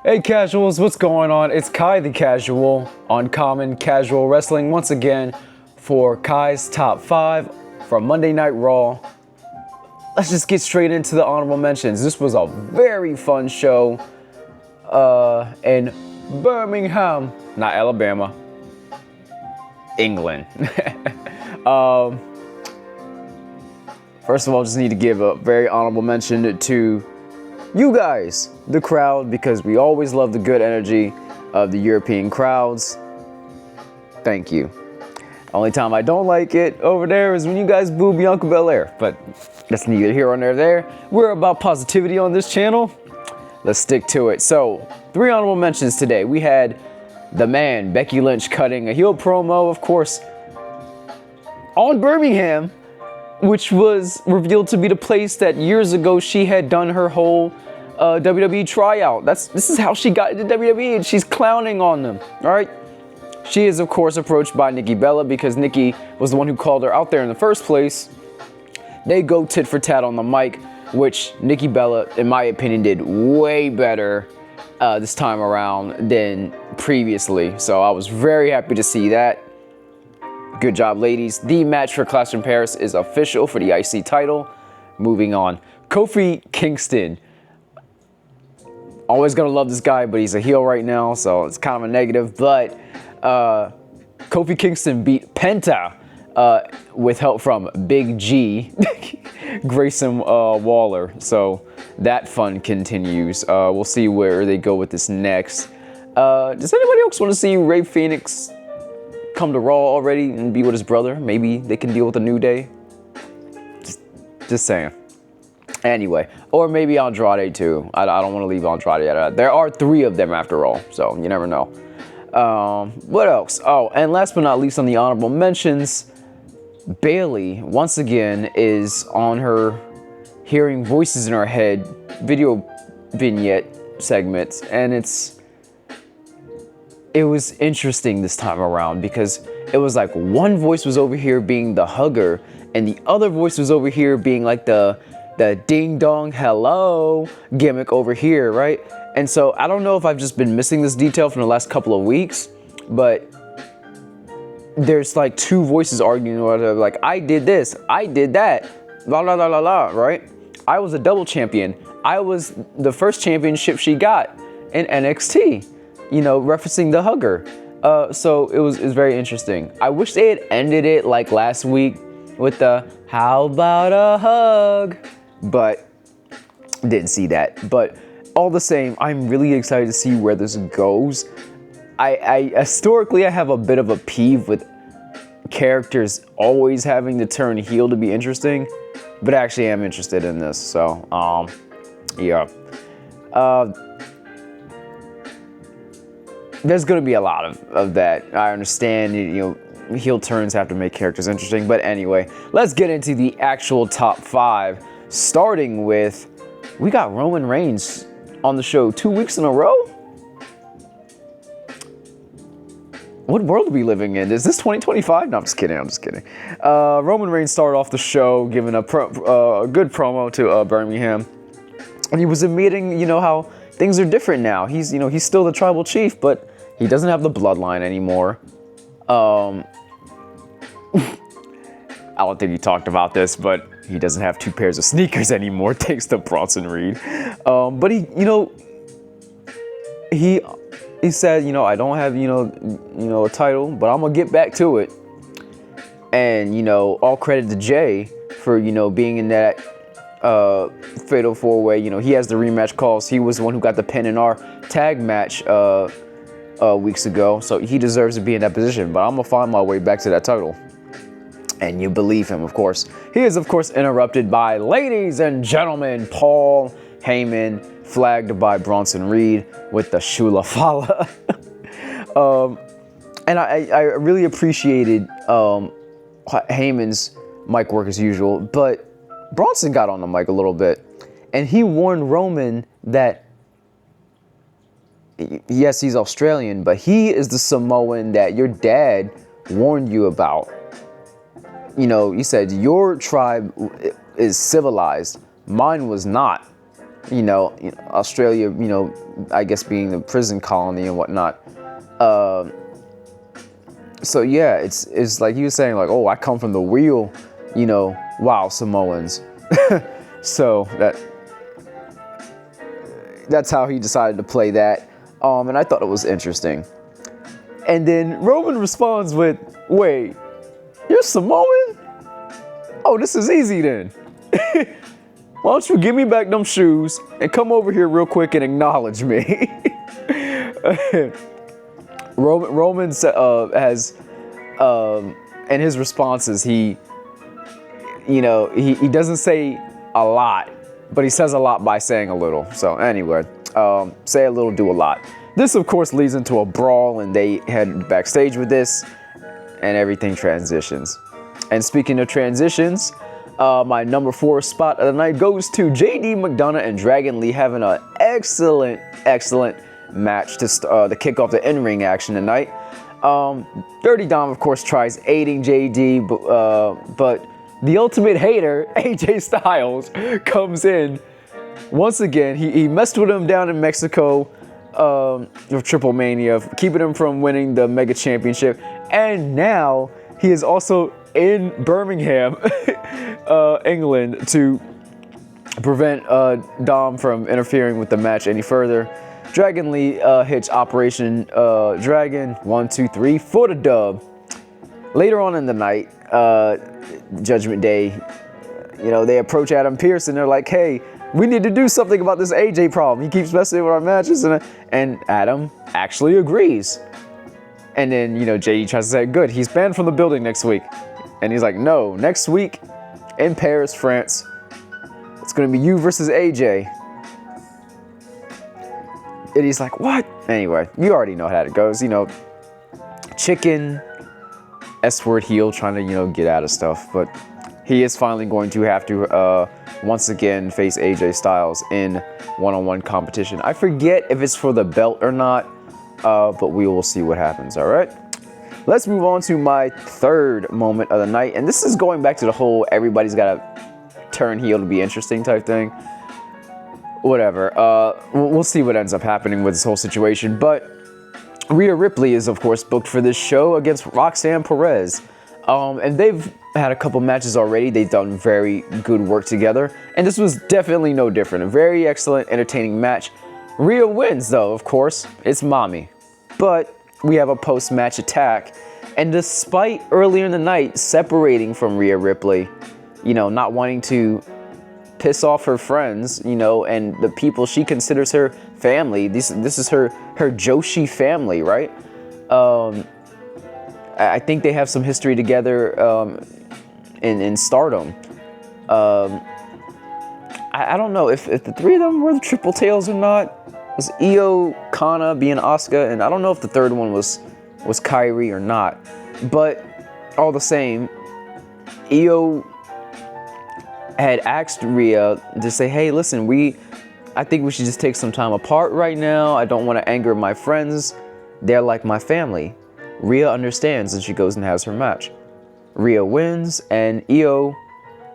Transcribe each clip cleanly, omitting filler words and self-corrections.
Hey casuals, what's going on? It's Kai the Casual on Common Casual Wrestling once again for Kai's Top 5 from Monday Night Raw. Let's just get straight into the honorable mentions. This was a very fun show in Birmingham, not Alabama, England. First of all, just need to give a very honorable mention to you guys, the crowd, because we always love the good energy of the European crowds. Thank you. Only time I don't like it over there is when you guys boo Bianca Belair, but that's neither here nor there. We're about positivity on this channel. Let's stick to it. So, 3 honorable mentions today. We had the man, Becky Lynch, cutting a heel promo, of course, on Birmingham, which was revealed to be the place that years ago she had done her whole WWE tryout. This is how she got into WWE, and she's clowning on them, all right? She is, of course, approached by Nikki Bella because Nikki was the one who called her out there in the first place. They go tit for tat on the mic, which Nikki Bella, in my opinion, did way better this time around than previously. So I was very happy to see that. Good job, ladies. The match for Clash in Paris is official for the IC title. Moving on. Kofi Kingston. Always gonna love this guy, but he's a heel right now, so it's kind of a negative. But Kofi Kingston beat Penta with help from Big G, Grayson Waller. So that fun continues. We'll see where they go with this next. Does anybody else want to see Rey Fenix come to Raw already and be with his brother? Maybe they can deal with a New Day. Just saying. Anyway, or maybe Andrade too. I don't want to leave Andrade out. There are 3 of them after all, so you never know. What else? Oh, and last but not least on the honorable mentions, Bayley once again is on her hearing voices in her head video vignette segments, and it was interesting this time around because it was like one voice was over here being the hugger and the other voice was over here being like the ding dong hello gimmick over here, right? And so I don't know if I've just been missing this detail from the last couple of weeks, but there's like 2 voices arguing like, I did this, I did that, la la la la la, right? I was a double champion. I was the first championship she got in NXT. You know, referencing the hugger. So it was very interesting. I wish they had ended it like last week with the how about a hug, but didn't see that. But all the same, I'm really excited to see where this goes. I historically I have a bit of a peeve with characters always having to turn heel to be interesting, but I actually am interested in this. So yeah. There's going to be a lot of that. I understand, you know, heel turns have to make characters interesting. But anyway, let's get into the actual top 5. Starting with, we got Roman Reigns on the show 2 weeks in a row? What world are we living in? Is this 2025? No, I'm just kidding. Roman Reigns started off the show giving a good promo to Birmingham. And he was admitting, you know, how things are different now. He's still the tribal chief, but he doesn't have the bloodline anymore. I don't think he talked about this, but he doesn't have 2 pairs of sneakers anymore, thanks to Bronson Reed. But he said, you know, I don't have, a title, but I'm gonna get back to it. And, you know, all credit to Jay for, being in that fatal 4-way. You know, he has the rematch calls. He was the one who got the pin in our tag match weeks ago, so he deserves to be in that position. But I'm gonna find my way back to that title, and you believe him, of course. He is, of course, interrupted by, ladies and gentlemen, Paul Heyman, flagged by Bronson Reed with the Shula Fala. And I really appreciated Heyman's mic work as usual, but Bronson got on the mic a little bit, and he warned Roman that, yes, he's Australian, but he is the Samoan that your dad warned you about. You know, he said, your tribe is civilized. Mine was not. Australia, I guess being the prison colony and whatnot. So yeah, it's like he was saying, like, oh, I come from the real, wow, Samoans. So that's how he decided to play that. And I thought it was interesting. And then Roman responds with, wait, you're Samoan? Oh, this is easy then. Why don't you give me back them shoes and come over here real quick and acknowledge me? Roman has, in his responses, he doesn't say a lot, but he says a lot by saying a little. So anyway, say a little, do a lot. This, of course, leads into a brawl, and they head backstage with this, and everything transitions. And speaking of transitions, my number 4 spot of the night goes to JD McDonough and Dragon Lee having an excellent match to kick off the in-ring action tonight. Dirty Dom, of course, tries aiding JD, but the ultimate hater, AJ Styles, comes in. Once again, he messed with him down in Mexico, with Triple Mania, keeping him from winning the Mega Championship. And now he is also in Birmingham, England, to prevent Dom from interfering with the match any further. Dragon Lee hits Operation Dragon 1, 2, 3 for the dub. Later on in the night, Judgment Day, they approach Adam Pearce and they're like, hey, we need to do something about this AJ problem. He keeps messing with our matches, and Adam actually agrees. And then, JD tries to say, good, he's banned from the building next week. And he's like, no, next week in Paris, France, it's going to be you versus AJ. And he's like, what? Anyway, you already know how it goes. Chicken, S-word heel trying to, get out of stuff. But he is finally going to have to, once again, face AJ Styles in one-on-one competition. I forget if it's for the belt or not, but we will see what happens, all right? Let's move on to my 3rd moment of the night. And this is going back to the whole everybody's got to turn heel to be interesting type thing. Whatever. We'll see what ends up happening with this whole situation. But Rhea Ripley is, of course, booked for this show against Roxanne Perez. And they've had a couple matches already. They've done very good work together. And this was definitely no different. A very excellent, entertaining match. Rhea wins, though, of course. It's mommy. But we have a post-match attack. And despite earlier in the night separating from Rhea Ripley, not wanting to piss off her friends, and the people she considers her family. This is her Joshi family, right? I think they have some history together in Stardom. I don't know if the 3 of them were the Triple Tails or not. It was Io, Kana being Asuka, and I don't know if the 3rd one was Kairi or not. But all the same, Io had asked Rhea to say, hey, listen, I think we should just take some time apart right now. I don't want to anger my friends. They're like my family. Rhea understands, and she goes and has her match. Rhea wins, and Io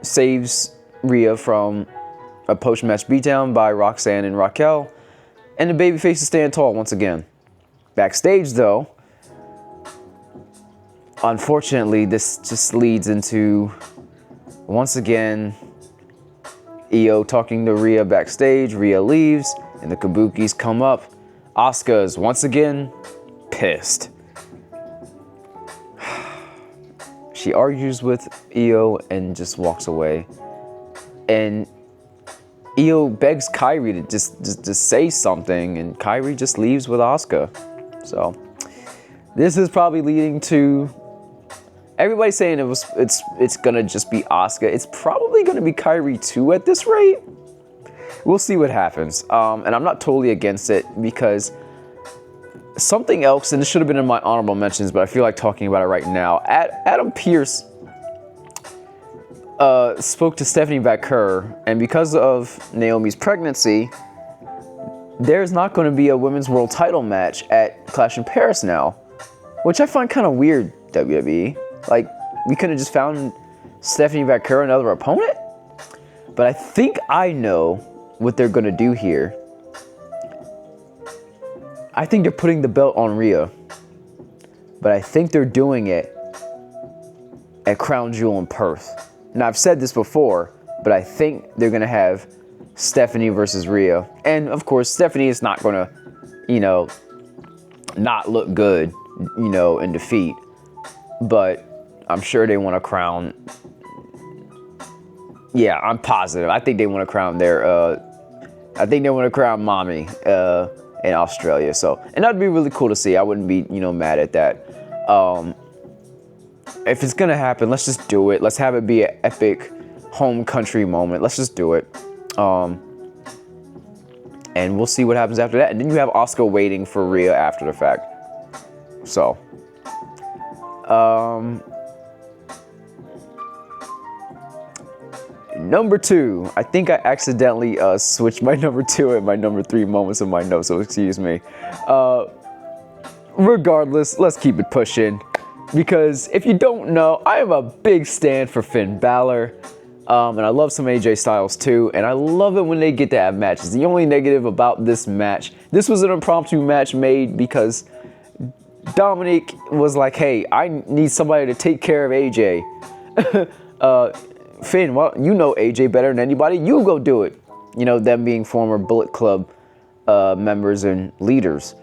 saves Rhea from a post-match beatdown by Roxanne and Raquel, and the babyfaces stand tall once again. Backstage, though, unfortunately, this just leads into, once again, Io talking to Rhea backstage. Rhea leaves, and the Kabukis come up. Asuka is once again pissed. She argues with Io and just walks away. And Io begs Kairi to just say something, and Kairi just leaves with Asuka. So this is probably leading to everybody saying it's gonna just be Asuka. It's probably gonna be Kairi too at this rate. We'll see what happens. And I'm not totally against it, because something else, and this should have been in my honorable mentions, but I feel like talking about it right now. Adam Pearce spoke to Stephanie Vaquer, and because of Naomi's pregnancy, there's not going to be a women's world title match at Clash in Paris now, which I find kind of weird, WWE. Like, we could have just found Stephanie Vaquer another opponent? But I think I know what they're gonna do here. I think they're putting the belt on Rhea, but I think they're doing it at Crown Jewel in Perth. Now, I've said this before, but I think they're gonna have Stephanie versus Rhea, and of course, Stephanie is not gonna, you know, not look good, you know, in defeat, but I'm sure they want to crown. Yeah, I'm positive. I think they want to crown their. I think they want to crown mommy in Australia. So, and that'd be really cool to see. I wouldn't be, you know, mad at that. If it's gonna happen, let's just do it. Let's have it be an epic home country moment. Let's just do it. And we'll see what happens after that. And then you have Asuka waiting for Rhea after the fact. So, number 2. I think I accidentally switched my number 2 and my number 3 moments in my notes, so excuse me. Regardless, let's keep it pushing. Because if you don't know, I am a big stan for Finn Balor. And I love some AJ Styles too. And I love it when they get to have matches. The only negative about this match, this was an impromptu match made because Dominic was like, hey, I need somebody to take care of AJ. Finn, well, you know AJ better than anybody. You go do it. You know, them being former Bullet Club members and leaders.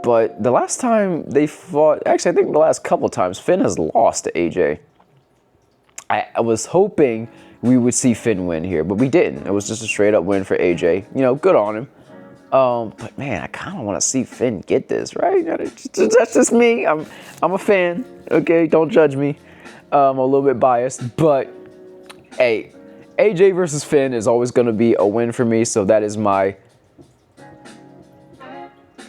But the last time they fought, actually, I think the last couple times, Finn has lost to AJ. I was hoping we would see Finn win here, but we didn't. It was just a straight up win for AJ. You know, good on him. But man, I kind of want to see Finn get this, right? That's just me. I'm a fan. Okay, don't judge me. I'm a little bit biased, but hey, AJ versus Finn is always going to be a win for me. So that is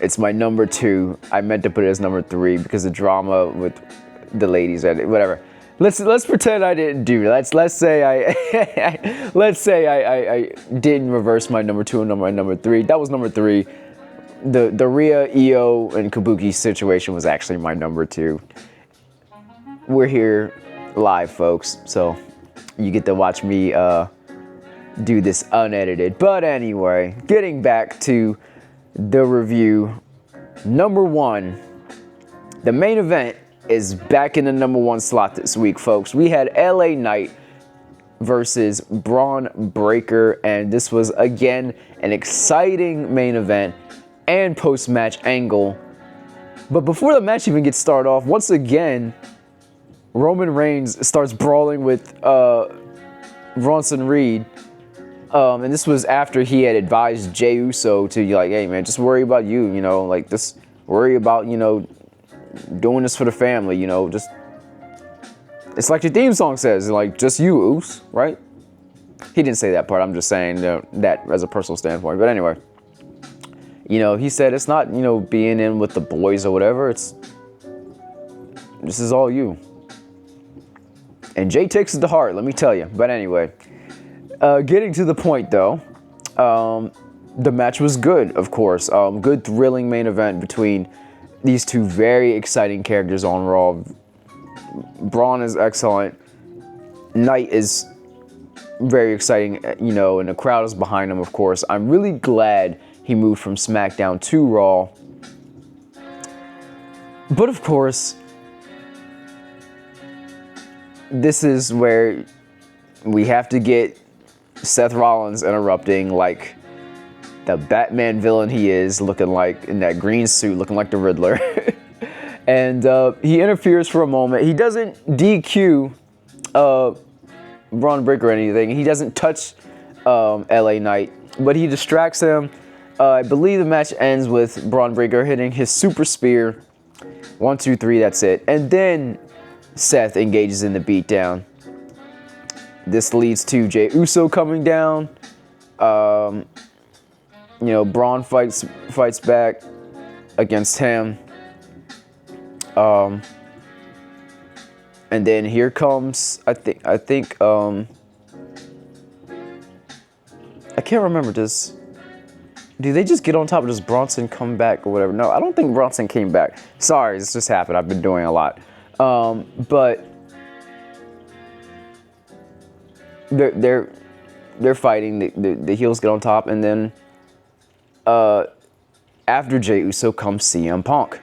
it's my number 2. I meant to put it as number 3 because the drama with the ladies and whatever. Let's pretend I didn't do that. Let's say I didn't reverse my number 2 and my number 3. That was number 3. The Rhea, Io, and Kabuki situation was actually my number 2. We're here live, folks, so you get to watch me do this unedited. But anyway, getting back to the review. Number 1, the main event is back in the number 1 slot this week, folks. We had LA Knight versus Braun Breaker, and this was again an exciting main event and post-match angle. But before the match even gets started off, once again, Roman Reigns starts brawling with Bronson Reed. And this was after he had advised jeyuso to, like, hey man, just worry about you, you know, like, just worry about, you know, doing this for the family, you know, just, it's like your theme song says, like, just you, Oos, right? He didn't say that part, I'm just saying that as a personal standpoint. But anyway, you know, he said it's not, you know, being in with the boys or whatever, this is all you. And Jay takes it to heart, let me tell you. But anyway, getting to the point though, the match was good, of course. Good thrilling main event between these two very exciting characters on Raw. Braun is excellent. Knight is very exciting, you know, and the crowd is behind him, of course. I'm really glad he moved from SmackDown to Raw. But of course, this is where we have to get Seth Rollins interrupting like the Batman villain he is, looking like in that green suit, looking like the Riddler. And he interferes for a moment. He doesn't DQ Braun Breaker or anything. He doesn't touch LA Knight, but he distracts him. I believe the match ends with Braun Breaker hitting his super spear. 1, 2, 3, that's it. And then Seth engages in the beatdown. This leads to Jey Uso coming down. You know, Braun fights back against him. And then here comes, I think I can't remember, do they just get on top, or does Bronson come back or whatever? No, I don't think Bronson came back. Sorry, this just happened. I've been doing a lot. But they're they're fighting. The heels get on top, and then after Jey Uso comes CM Punk.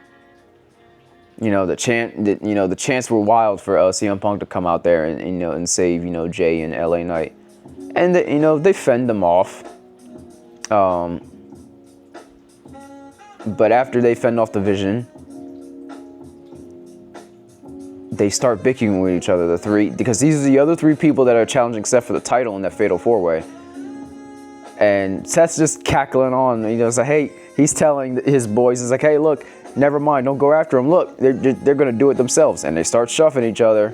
You know, the chants were wild for CM Punk to come out there and and save Jey and LA Knight, and they fend them off. But after they fend off the Vision, they start bickering with each other, the three, because these are the other three people that are challenging Seth for the title in that Fatal 4-Way. And Seth's just cackling on. It's like, hey, he's telling his boys, he's like, hey, look, never mind, don't go after them. Look, they're gonna do it themselves. And they start shoving each other.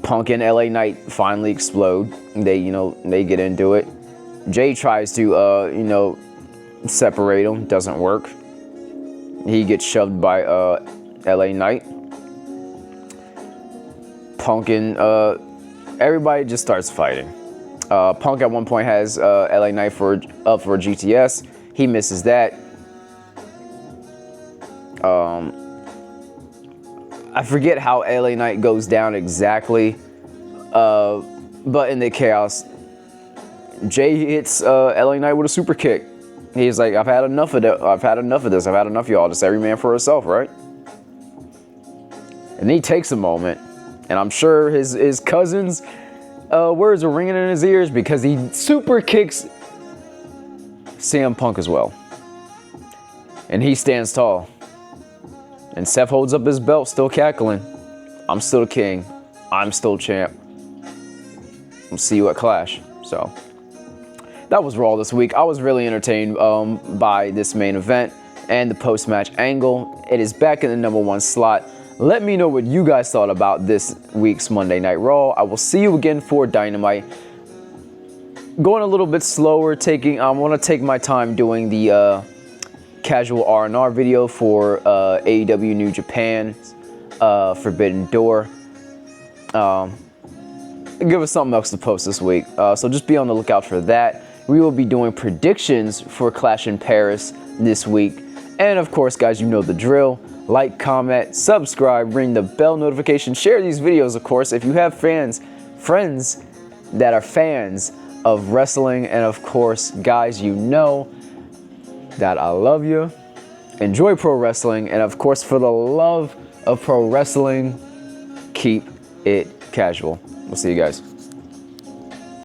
Punk and LA Knight finally explode. They get into it. Jey tries to separate them, doesn't work. He gets shoved by LA Knight. Punk and everybody just starts fighting. Punk at one point has LA Knight up for GTS. He misses that. I forget how LA Knight goes down exactly, but in the chaos, Jey hits LA Knight with a super kick. He's like, I've had enough of that. I've had enough of this. I've had enough of y'all. Just every man for himself, right? And he takes a moment, and I'm sure his cousin's words are ringing in his ears because he super kicks CM Punk as well. And he stands tall. And Seth holds up his belt, still cackling. I'm still the king. I'm still champ. We'll see you at Clash. So that was Raw this week. I was really entertained by this main event and the post-match angle. It is back in the #1 slot. Let me know what you guys thought about this week's Monday Night Raw. I will see you again for Dynamite. Going a little bit slower. I want to take my time doing the casual R&R video for AEW New Japan, Forbidden Door. Give us something else to post this week. So just be on the lookout for that. We will be doing predictions for Clash in Paris this week. And of course, guys, you know the drill. Like, comment, subscribe, ring the bell notification, share these videos, of course. If you have friends that are fans of wrestling, and of course, guys, you know that I love you. Enjoy pro wrestling, and of course, for the love of pro wrestling, keep it casual. We'll see you guys.